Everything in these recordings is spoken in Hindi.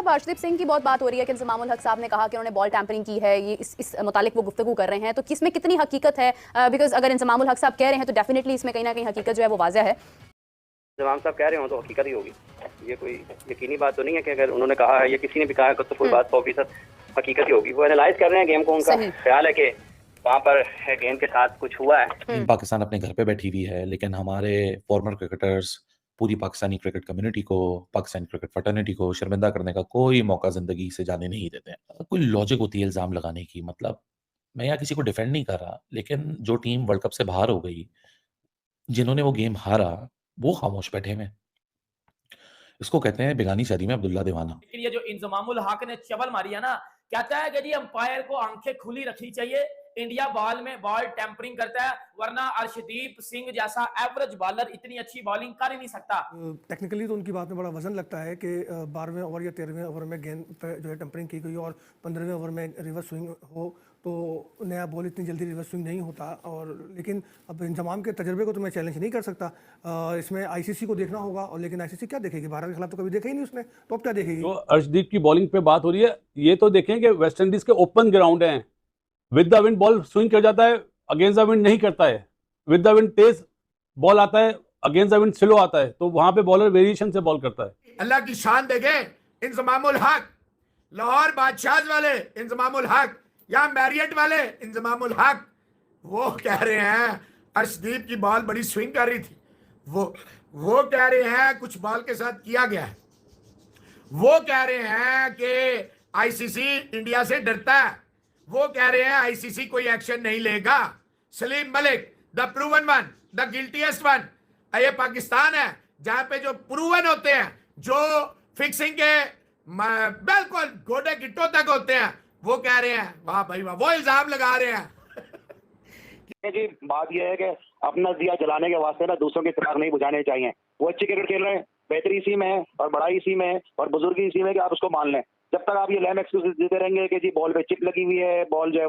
साहब, अर्शदीप सिंह की बहुत बात हो रही है कि इंजमाम उल हक साहब ने कहा कि उन्होंने बॉल टैंपरिंग की है, ये इस मुतालिक वो गुफ्तगू कर रहे हैं, तो किसमें कितनी हकीकत है? बिकॉज अगर इंजमाम उल हक साहब कह रहे हैं तो डेफिनेटली इसमें कहीं ना कहीं हकीकत जो है वो वाज़ह है। इंजमाम साहब कह रहे हो तो हकीकत ही होगी, ये कोई यकीनी बात तो नहीं है कि अगर उन्होंने कहा है या किसी ने भी कहा है तो कोई बात 100% हकीकत ही होगी। वो एनालाइज कर रहे हैं गेम को, उनका ख्याल है कि वहाँ पर गेम के साथ कुछ हुआ है। पाकिस्तान अपने घर पे बैठी हुई है, लेकिन हमारे फॉर्मर क्रिकेटर्स पूरी पाकिस्तानी क्रिकेट कम्युनिटी को, पाकिस्तानी क्रिकेट फटर्निटी को शर्मिंदा करने का कोई मौका जिंदगी से जाने नहीं देते हैं। कोई लॉजिक होती है इल्ज़ाम लगाने की। मतलब मैं यहाँ किसी को डिफेंड नहीं कर रहा, लेकिन जो टीम वर्ल्ड कप से बाहर हो गई, जिन्होंने वो गेम हारा, वो खामोश बैठे हैं। इसको कहते हैं बेगानी शादी में अब्दुल्ला दीवाना। ये जो इंजमामुल हक ने चबल मारी है ना, कहता है कि जी अंपायर को आंखें खुली रखनी चाहिए, इंडिया बॉल में बॉल टेम्परिंग करता है, वरना अर्शदीप सिंह जैसा एवरेज बॉलर इतनी अच्छी बॉलिंग कर ही नहीं सकता। टेक्निकली तो उनकी बात में बड़ा वजन लगता है कि 12वें ओवर या 13वें ओवर में गेंद पे जो है टेम्परिंग की गई और 15वें ओवर में रिवर्स स्विंग हो तो नया बॉल इतनी जल्दी रिवर्स स्विंग नहीं होता। और लेकिन अब इंजमाम के तजर्बे को तो मैं चैलेंज नहीं कर सकता, इसमें आईसीसी को देखना होगा। और लेकिन आईसीसी क्या देखेगी? भारत के खिलाफ तो कभी देखा ही नहीं उसने, तो अब क्या देखेगी? तो अर्शदीप की बॉलिंग पे बात हो रही है, ये तो देखें कि वेस्ट इंडीज के ओपन ग्राउंड हैं, with the wind ball swing कर जाता है, अगेंस्ट द विंड नहीं करता है। With the wind Tej ball आता है, अगेंस्ट द विंड स्लो आता है, तो वहां पे बॉलर वेरिएशन से बॉल करता है। अल्लाह की शान देखें, इंजमामुल हक, लाहौर बादशाह वाले इंजमामुल हक या मैरियट वाले इंजमामुल हक, वो कह रहे हैं अर्शदीप की बॉल बड़ी स्विंग कर रही थी। वो कह रहे हैं कुछ बॉल के साथ किया गया है। वो कह रहे हैं कि आईसीसी इंडिया से डरता है। वो कह रहे हैं आईसीसी कोई एक्शन नहीं लेगा। Salim Malik the proven one, the guiltiest one. ये पाकिस्तान है जहां पे जो प्रूवन होते हैं, जो फिक्सिंग के बिल्कुल गोडे गिट्टों तक होते हैं, वो कह रहे हैं वाह भाई वाह, वो इल्जाम लगा रहे हैं। जी बात यह है कि अपना दिया जलाने के वास्ते ना दूसरों के चिराग नहीं बुझाने चाहिए। वो अच्छी क्रिकेट खेल रहे हैं, बेहतरी इसी में है और बड़ाई इसी में है और बुजुर्गी इसी में कि आप उसको मान लें। जब तक आप ये लैम एक्सक्यूज देते रहेंगे कि जी बॉल पे चिप लगी हुई है, बॉल जो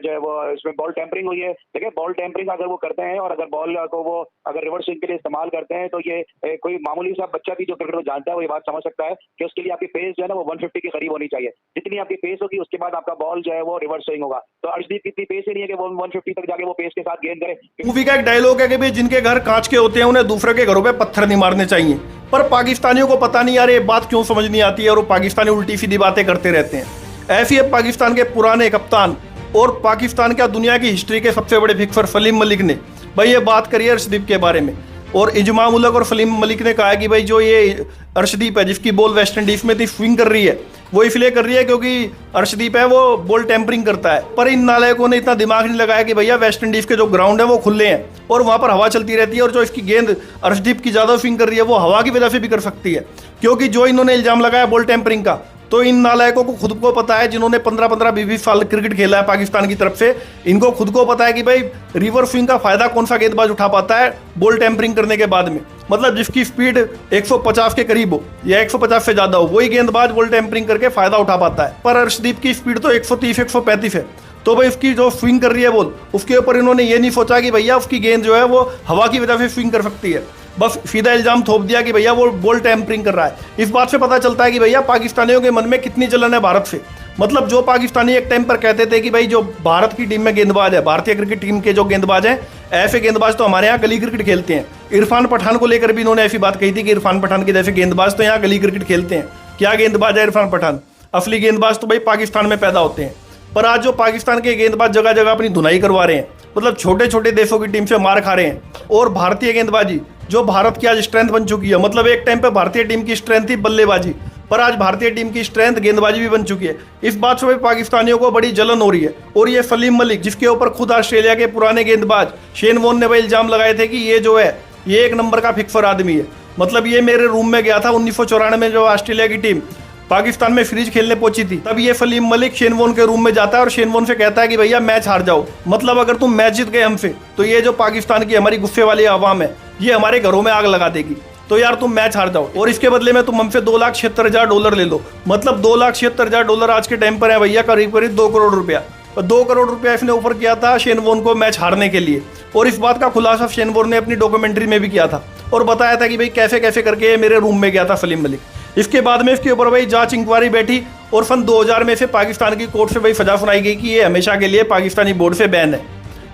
है वो इसमें बॉल टेम्परिंग हुई है। देखिए बॉल टेम्परिंग अगर वो करते हैं और अगर बॉल को वो अगर रिवर्स स्विंग के लिए इस्तेमाल करते हैं तो ये कोई मामूली सा बच्चा भी जो क्रिकेट को जानता है वो ये बात समझ सकता है कि उसके लिए आपकी पेस जो है ना वो 150 के करीब होनी चाहिए। जितनी आपकी पेस होगी उसके बाद आपका बॉल जो है वो रिवर्स स्विंग होगा। तो अर्शदीप की इतनी पेस ही नहीं है कि वो 150 तक जाके वो पेस के साथ गेंद करे। मूवी का एक डायलॉग है कि भाई जिनके घर कांच के होते हैं उन्हें दूसरे के घरों पे पत्थर नहीं मारने चाहिए, पर पाकिस्तानियों को पता नहीं यार ये बात क्यों समझ नहीं आती है और वो पाकिस्तानी उल्टी सीधी बातें करते रहते हैं। ऐसी है पाकिस्तान के पुराने कप्तान और पाकिस्तान का दुनिया की हिस्ट्री के सबसे बड़े फिक्सर सलीम मलिक ने भाई ये बात करी है अर्शदीप के बारे में। और इंजमाम उल हक और सलीम मलिक ने कहा है कि भाई जो ये अर्शदीप है जिसकी बॉल वेस्ट इंडीज में इतनी स्विंग कर रही है, वो इसलिए कर रही है क्योंकि अर्शदीप है वो बॉल टेम्परिंग करता है। पर इन नालायकों ने इतना दिमाग नहीं लगाया कि भैया वेस्ट इंडीज के जो ग्राउंड है वो खुले हैं और वहां पर हवा चलती रहती है और जो इसकी गेंद अर्शदीप की ज्यादा स्विंग कर रही है वो हवा की वजह से भी कर सकती है। क्योंकि जो इन्होंने इल्जाम लगाया बॉल टेम्परिंग का, तो इन नालायकों को खुद को पता है, जिन्होंने 15-15, 20-20 साल क्रिकेट खेला है पाकिस्तान की तरफ से, इनको खुद को पता है कि भाई रिवर्स स्विंग का फायदा कौन सा गेंदबाज उठा पाता है बॉल टेम्परिंग करने के बाद में। मतलब जिसकी स्पीड 150 के करीब हो या 150 से ज्यादा हो, वही गेंदबाज बॉल टेम्परिंग करके फायदा उठा पाता है। पर अर्शदीप की स्पीड तो 130-135 है, तो भाई उसकी जो स्विंग कर रही है बॉल, उसके ऊपर इन्होंने ये नहीं सोचा कि भैया उसकी गेंद जो है वो हवा की वजह से स्विंग कर सकती है, बस सीधा इल्जाम थोप दिया कि भैया वो बॉल टेम्परिंग कर रहा है। इस बात से पता चलता है कि भैया पाकिस्तानियों के मन में कितनी जलन है भारत से। मतलब जो पाकिस्तानी एक टाइम पर कहते थे कि भाई जो भारत की टीम में गेंदबाज है, भारतीय क्रिकेट टीम के जो गेंदबाज हैं, ऐसे गेंदबाज तो हमारे यहाँ गली क्रिकेट खेलते हैं। इरफान पठान को लेकर भी इन्होंने ऐसी बात कही थी कि इरफान पठान के जैसे गेंदबाज तो यहाँ गली क्रिकेट खेलते हैं। क्या गेंदबाज है इरफान पठान? असली गेंदबाज तो भाई पाकिस्तान में पैदा होते हैं। पर आज जो पाकिस्तान के गेंदबाज जगह जगह अपनी धुनाई करवा रहे हैं, मतलब छोटे छोटे देशों की टीम से मार खा रहे हैं, और भारतीय गेंदबाजी जो भारत की आज स्ट्रेंथ बन चुकी है, मतलब एक टाइम पे भारतीय टीम की स्ट्रेंथ थी बल्लेबाजी, पर आज भारतीय टीम की स्ट्रेंथ गेंदबाजी भी बन चुकी है। इस बात से पाकिस्तानियों को बड़ी जलन हो रही है। और ये सलीम मलिक, जिसके ऊपर खुद ऑस्ट्रेलिया के पुराने गेंदबाज शेन वॉर्न ने भाई इल्जाम लगाए थे कि ये जो है ये एक नंबर का फिक्सर आदमी है। मतलब ये मेरे रूम में गया था 1994 में, जो ऑस्ट्रेलिया की टीम पाकिस्तान में सीरीज खेलने पहुंची थी, तब ये सलीम मलिक शेन वॉर्न के रूम में जाता है और शेन वॉर्न से कहता है कि भैया मैच हार जाओ, मतलब अगर तुम मैच जीत गए हमसे तो ये जो पाकिस्तान की हमारी गुस्से वाली आवाम है ये हमारे घरों में आग लगा देगी, तो यार तुम मैच हार जाओ और इसके बदले में तुम हमसे $2,76,000 ले लो। मतलब $2,76,000 आज के टाइम पर है भैया करीब करीब 2 करोड़ रुपया। 2 करोड़ रुपया इसने ऑफर किया था शेन वॉर्न को मैच हारने के लिए। और इस बात का खुलासा शेन वॉर्न ने अपनी डॉक्यूमेंट्री में भी किया था और बताया था कि भाई कैसे कैसे करके मेरे रूम में गया था सलीम मलिक। इसके बाद में इसके ऊपर भाई जांच इंक्वायरी बैठी और सन 2000 में से पाकिस्तान की कोर्ट से भाई सजा सुनाई गई कि ये हमेशा के लिए पाकिस्तानी बोर्ड से बैन है।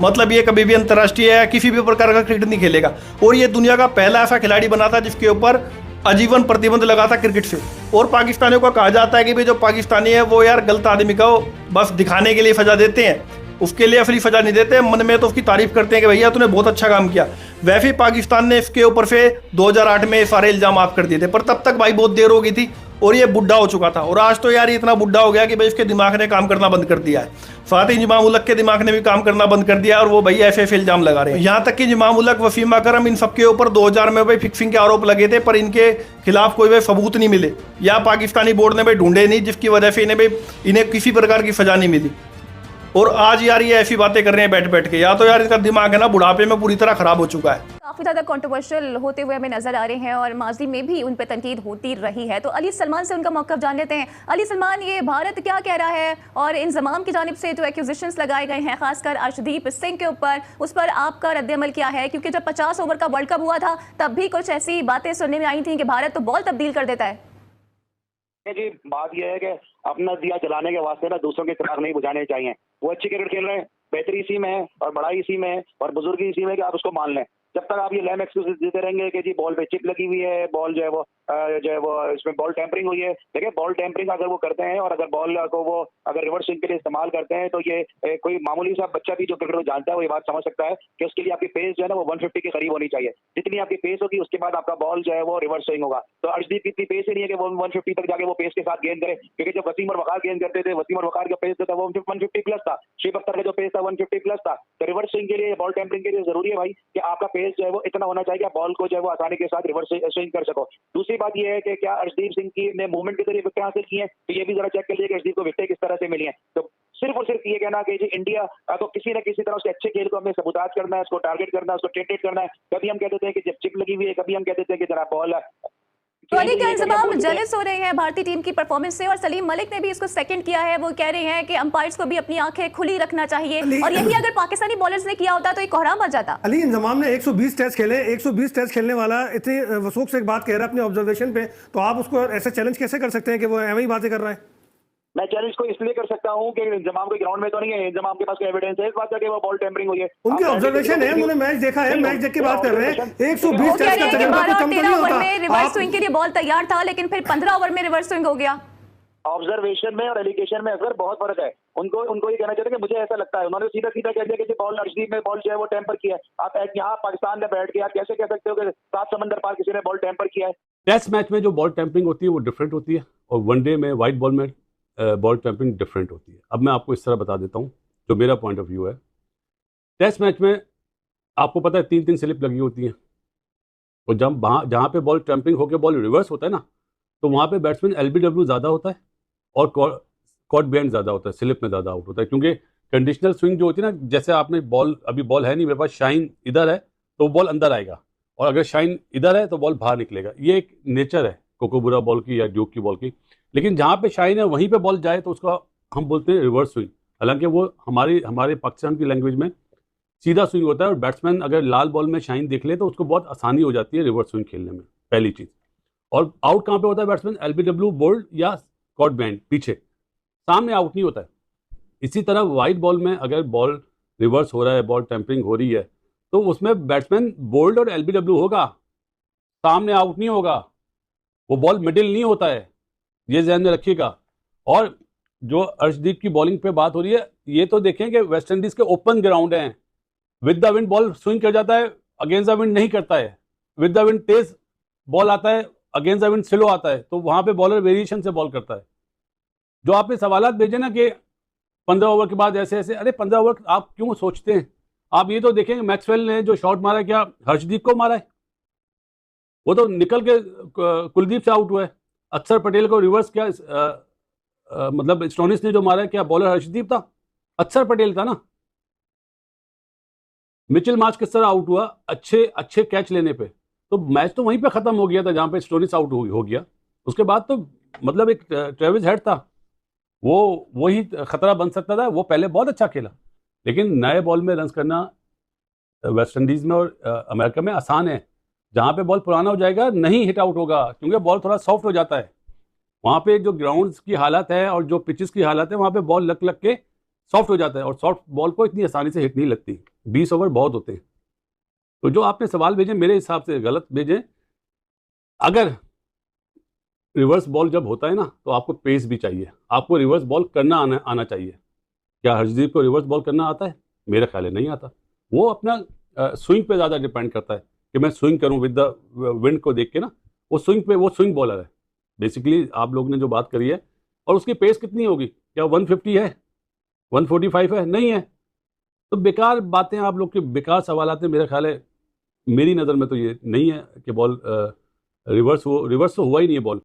मतलब ये कभी भी अंतर्राष्ट्रीय या किसी भी प्रकार का क्रिकेट नहीं खेलेगा। और ये दुनिया का पहला ऐसा खिलाड़ी बना था जिसके ऊपर आजीवन प्रतिबंध लगा था क्रिकेट से। और पाकिस्तानियों को कहा जाता है कि भाई जो पाकिस्तानी है वो यार गलत आदमी को बस दिखाने के लिए सजा देते हैं, उसके लिए असली सजा नहीं देते। मन में तो उसकी तारीफ करते हैं कि भैया तूने बहुत अच्छा काम किया। वैसे ही पाकिस्तान ने इसके ऊपर से 2008 में सारे इल्जाम माफ कर दिए थे, पर तब तक भाई बहुत देर हो गई थी और ये बुढ़ा हो चुका था। और आज तो यार ये इतना बुढ़ा हो गया कि भाई इसके दिमाग ने काम करना बंद कर दिया है। साथ ही इमाम उलक के दिमाग ने भी काम करना बंद कर दिया और वो भाई ऐसे ऐसे इल्जाम लगा रहे हैं। यहाँ तक कि इमाम उलक, वसीम अकरम, इन सबके ऊपर 2000 में भाई फिक्सिंग के आरोप लगे थे, पर इनके खिलाफ कोई भाई सबूत नहीं मिले या पाकिस्तानी बोर्ड ने भाई ढूंढे नहीं, जिसकी वजह से इन्हें किसी प्रकार की सजा नहीं मिली। और आज यार ये ऐसी बातें कर रहे हैं बैठ बैठ के। या तो यार इनका दिमाग है ना बुढ़ापे में पूरी तरह खराब हो चुका है। काफी ज्यादा कंट्रोवर्शियल होते हुए हमें नजर आ रहे हैं और माजी में भी उन पर तनकीद होती रही है। तो अली सलमान से उनका मौक़िफ़ जान लेते हैं। अली सलमान, ये भारत क्या कह रहा है और इंज़माम की जानिब से जो एक्यूजिशंस लगाए गए हैं खासकर अर्शदीप सिंह के ऊपर, उस पर आपका रद्द-ए-अमल क्या है? क्योंकि जब 50 ओवर का वर्ल्ड कप हुआ था तब भी कुछ ऐसी बातें सुनने में आई थी कि भारत तो बॉल तब्दील कर देता है। जी बात यह है कि अपना दिया जलाने के वास्ते ना दूसरों के चिराग नहीं बुझाने चाहिए। वो अच्छी क्रिकेट खेल रहे हैं, बेहतरी इसी में है और बड़ाई इसी में है और बुजुर्गी इसी में कि आप उसको मान लें। जब तक आप ये लैम एक्सक्यूज देते रहेंगे कि जी बॉल पे चिप लगी हुई है, बॉल जो है वो इसमें बॉल टेम्परिंग हुई है। देखिए बॉल टेम्परिंग अगर वो करते हैं और अगर बॉल को वो अगर रिवर्स स्विंग के लिए इस्तेमाल करते हैं तो ये कोई मामूली सा बच्चा भी जो क्रिकेट को जानता है वो ये बात समझ सकता है कि उसके लिए आपकी पेस जो है ना वो 150 के करीब होनी चाहिए। जितनी आपकी पेस होगी उसके बाद आपका बॉल जो है वो रिवर्स स्विंग होगा। तो अर्शदीप की इतनी पेस ही नहीं है कि वो 150 तक जाके वो पेस के साथ गेंद करे, क्योंकि जब वसीम और वकार गेंद करते थे, वसीम और वकार का पेस जो था वो 150 प्लस था, शिव अख्तर का जो पेस था 150 प्लस था। तो रिवर्स स्विंग के लिए, बॉल टेम्परिंग के लिए जरूरी है भाई कि आपका पेस जो है वो इतना होना चाहिए कि बॉल को जो है वो आसानी के साथ रिवर्स स्विंग कर सको। दूसरी बात यह है कि क्या अर्शदीप सिंह की ने मूवमेंट के जरिए विकेट हासिल की है, तो ये भी जरा चेक कर लीजिए कि अर्शदीप को विकेट किस तरह से मिली है। तो सिर्फ और सिर्फ ये कहना कि जी इंडिया तो किसी न किसी तरह उसके अच्छे खेल को हमें सबूताज करना है, उसको टारगेट करना है, उसको टेंटेट करना है। कभी हम कहते हैं कि जब चिप लगी हुई है, कभी हम कहते हैं कि जरा बॉल तो अली क्या इंज़माम जेलस हो रहे हैं भारतीय टीम की परफॉर्मेंस से? और सलीम मलिक ने भी इसको सेकंड किया है। वो कह रहे हैं कि अंपायर्स को भी अपनी आंखें खुली रखना चाहिए और यही अगर पाकिस्तानी बॉलर्स ने किया होता तो एक कोहराम आ जाता। अली इंज़माम ने 120 टेस्ट खेले, 120 टेस्ट खेलने वाला इतनी वसूख से एक बात कह रहा है अपने ऑब्जर्वेशन पे, तो आप उसको ऐसे चैलेंज कैसे कर सकते हैं कि वो ऐसी बातें कर रहा है? मैं चैलेंज को इसलिए कर सकता हूं कि इंजमाम को ग्राउंड में तो नहीं है, इंजमाम के पास कोई एविडेंस है इस बात का कि वो बॉल टेम्परिंग हुई है। उनके ऑब्जर्वेशन है, उन्होंने मैच देखा है, मैच देख के बात कर रहे हैं। 120 टेस्ट का तजुर्बा तो कम तो नहीं होता। में रिवर्स स्विंग के लिए बॉल तैयार था लेकिन फिर 15 ओवर में रिवर्स स्विंग हो गया। ऑब्जर्वेशन में और एलिगेशन में अगर बहुत फर्क है। उनको ये कहना चाहिए कि मुझे ऐसा लगता है, उन्होंने सीधा सीधा कह दिया कि बॉल अर्शदीप में बॉल जो है वो टेम्पर किया है। आप यहाँ पाकिस्तान में बैठ के आप कैसे कह सकते हो कि 7 समंदर पार किसी ने बॉल टेम्पर किया है? टेस्ट मैच में जो बॉल टेम्परिंग होती है वो डिफरेंट होती है और वनडे में वाइट बॉल में बॉल टेम्परिंग डिफरेंट होती है। अब मैं आपको इस तरह बता देता हूँ जो मेरा पॉइंट ऑफ व्यू है। टेस्ट मैच में आपको पता है 3-3 स्लिप लगी होती हैं और जब जहाँ पे बॉल टेम्परिंग होकर बॉल रिवर्स होता है ना, तो वहाँ पे बैट्समैन LBW ज़्यादा होता है और कॉट बिहाइंड ज़्यादा होता है, स्लिप में ज़्यादा आउट होता है। क्योंकि कंडीशनल स्विंग जो होती है ना, जैसे आपने बॉल, अभी बॉल है नहीं मेरे पास, शाइन इधर है तो बॉल अंदर आएगा और अगर शाइन इधर है तो बॉल बाहर निकलेगा। ये एक नेचर है कोकोबुरा बॉल की या ड्यूक की बॉल की। लेकिन जहाँ पे शाइन है वहीं पे बॉल जाए तो उसका हम बोलते हैं रिवर्स स्विंग। हालांकि वो हमारे पाकिस्तान की लैंग्वेज में सीधा स्विंग होता है और बैट्समैन अगर लाल बॉल में शाइन देख ले तो उसको बहुत आसानी हो जाती है रिवर्स स्विंग खेलने में, पहली चीज़। और आउट कहाँ पे होता है बैट्समैन? LBW बोल्ड या कॉट बिहाइंड, पीछे, सामने आउट नहीं होता है। इसी तरह वाइट बॉल में अगर बॉल रिवर्स हो रहा है, बॉल टेम्परिंग हो रही है, तो उसमें बैट्समैन बोल्ड और LBW होगा, सामने आउट नहीं होगा। वो बॉल मिडिल नहीं होता है, ये ध्यान में रखिएगा। और जो अर्शदीप की बॉलिंग पे बात हो रही है, ये तो देखें कि वेस्ट इंडीज के ओपन ग्राउंड हैं, with the wind ball swing कर जाता है, अगेंस्ट द विंड नहीं करता है। With the wind Tej ball आता है, अगेंस्ट द विंड स्लो आता है, तो वहां पे बॉलर वेरिएशन से बॉल करता है। जो आपने सवालात भेजे ना कि 15 ओवर के बाद ऐसे ऐसे, अरे 15 ओवर आप क्यों सोचते हैं? आप ये तो देखेंगे मैक्सवेल ने जो शॉट मारा क्या हर्षदीप को मारा है? वो तो निकल के कुलदीप से आउट हुआ है। अक्षर पटेल को रिवर्स क्या मतलब स्टोनिस ने जो मारा है क्या बॉलर हर्षदीप था? अक्षर पटेल था ना। मिचेल मार्श किस तरह आउट हुआ? अच्छे कैच लेने पे। तो मैच तो वहीं पे खत्म हो गया था जहां पे स्टोनिस आउट हो गया। उसके बाद तो मतलब एक ट्रेविस हेड था, वो ही खतरा बन सकता था। वो पहले बहुत अच्छा खेला, लेकिन नए बॉल में रन करना वेस्ट इंडीज में और अमेरिका में आसान है। जहाँ पे बॉल पुराना हो जाएगा नहीं हिट आउट होगा, क्योंकि बॉल थोड़ा सॉफ्ट हो जाता है। वहाँ पे जो ग्राउंड्स की हालत है और जो पिचेस की हालत है, वहाँ पे बॉल लग के सॉफ्ट हो जाता है, और सॉफ्ट बॉल को इतनी आसानी से हिट नहीं लगती। 20 ओवर बहुत होते हैं। तो जो आपने सवाल भेजे मेरे हिसाब से गलत भेजे। अगर रिवर्स बॉल जब होता है ना, तो आपको पेस भी चाहिए, आपको रिवर्स बॉल करना आना चाहिए। क्या हर्षदीप को रिवर्स बॉल करना आता है? मेरा ख्याल है नहीं आता। वो अपना स्विंग पे ज़्यादा डिपेंड करता है कि मैं स्विंग करूं विद द विंड को देख के ना। वो स्विंग बॉलर है बेसिकली, आप लोग ने जो बात करी है। और उसकी पेस कितनी होगी? क्या 150 है, 145 है? नहीं है। तो बेकार बातें आप लोग के, बेकार सवाल आते हैं। मेरा ख्याल है, मेरी नज़र में तो ये नहीं है कि बॉल रिवर्स तो हुआ ही नहीं है बॉल।